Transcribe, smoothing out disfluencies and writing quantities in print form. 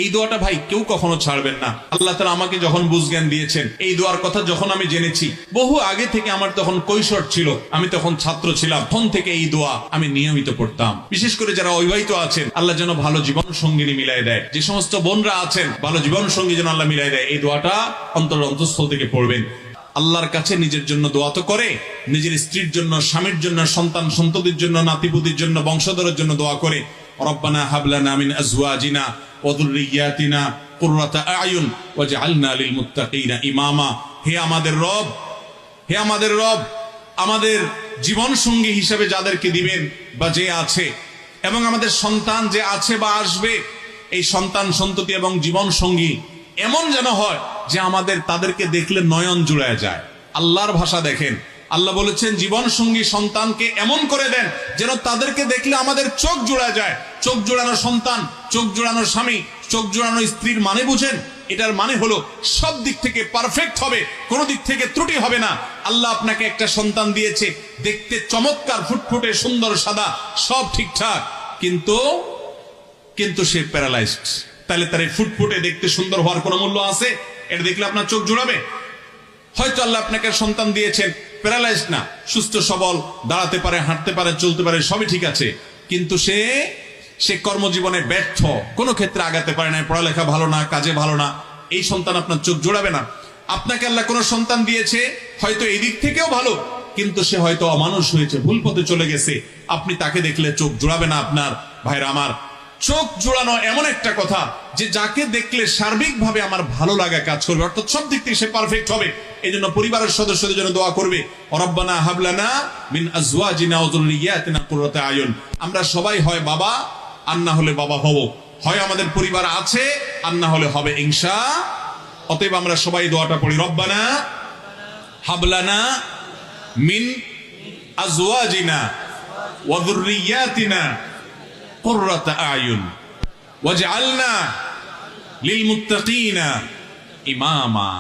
এই দোয়াটা ভাই কেউ কখনো ছাড়বেন না। আল্লাহ তাআলা আমাকে যখন বুঝজ্ঞান দিয়েছেন, এই দোয়ার কথা যখন আমি জেনেছি, বহু আগে থেকে, আমার তখন কৈশোর ছিল, আমি তখন ছাত্র ছিলাম, তখন থেকে এই দোয়া আমি নিয়মিত পড়তাম। বিশেষ করে যারা অবিবাহিত আছেন, আল্লাহ যেন ভালো জীবন সঙ্গিনী মিলাই দেয়। যে সমস্ত বোনরা আছেন, ভালো জীবন সঙ্গী যেন আল্লাহ মিলাই দেয়। এই দোয়াটা অন্তঃস্থল থেকে পড়বেন। আল্লাহর কাছে নিজের জন্য দোয়া তো করে, নিজের স্ত্রীর জন্য, স্বামীর জন্য, সন্তান সন্ততির জন্য, নাতিপুতির জন্য, বংশধরের জন্য দোয়া করে। রব্বানা হাবলানা মিন আজওয়াজিনা ওয়া যুররিয়াতিনা কুররাতা আয়ুন ওয়াজআলনা লিল মুত্তাকিনা ইমামা। হে আমাদের রব, হে আমাদের রব, আমাদের জীবন সঙ্গী হিসেবে যাদেরকে দিবেন বা যে আছে, এবং আমাদের সন্তান যে আছে বা আসবে, এই সন্তান সন্ততি এবং জীবন সঙ্গী এমন যেন হয় যে আমাদের তাদেরকে দেখলে নয়ন জুড়ায় যায়। আল্লাহর ভাষা দেখেন, আল্লাহ বলেছেন জীবন সঙ্গী সন্তানকে এমন করে দেন যেন তাদেরকে দেখলে আমাদের চোখ জোড়া যায়। চোখ জোড়ানো সন্তান, চোখ জোড়ানো স্বামী, চোখ জোড়ানো স্ত্রীর মানে বুঝেন? এটার মানে হলো সব দিক থেকে পারফেক্ট হবে, কোনো দিক থেকে ত্রুটি হবে না। আল্লাহ আপনাকে একটা সন্তান দিয়েছে, দেখতে চমৎকার, ফুটফুটে, সুন্দর, সাদা, সব ঠিকঠাক, কিন্তু সে প্যারালাইজড। তাহলে তার এই ফুটফুটে দেখতে সুন্দর হওয়ার কোনো মূল্য আছে? এটা দেখলে আপনার চোখ জোড়াবে? হয়তো আল্লাহ আপনাকে সন্তান দিয়েছেন প্যারালাইজ না, সুস্থ সবল, দাঁড়াতে পারে, হাঁটতে পারে, চলতে পারে, সবই ঠিক আছে, কিন্তু সে কর্মজীবনে ব্যর্থ, কোনো ক্ষেত্রে আগাতে পারে না, পড়ালেখা ভালো না, কাজে ভালো না। এই সন্তান আপনার চোখ জোড়াবে না। আপনাকে আল্লাহ কোনো সন্তান দিয়েছে, হয়তো এই দিক থেকেও ভালো, কিন্তু সে হয়তো অমানুষ হয়েছে, ভুল পথে চলে গেছে, আপনি তাকে দেখলে চোখ জোড়াবে না আপনার। ভাইরা আমার, চোখ জোড়ানো এমন একটা কথা যে যাকে দেখলে সার্বিকভাবে আমার ভালো লাগা কাজ করবে, অর্থাৎ সব দিক থেকে সে পারফেক্ট হবে। এই জন্য পরিবারের সদস্যদের জন্য দোয়া করবে, রব্বানা হাবলানা মিন আজওয়াজিনা ওয়া যুররিয়াতিনা কুররাতা আয়ুন। আমরা সবাই হয় বাবা, আর না হলে বাবা হব, হয় আমাদের পরিবার আছে, আর না হলে হবে ইনশাআল্লাহ। অতএব আমরা সবাই দোয়াটা পড়ি, রব্বানা হাবলানা মিন আজওয়াজিনা ওয়া যুররিয়াতিনা কুররাতা আয়ুন ওয়াজআলনা লিল মুত্তাকিনা ইমামা।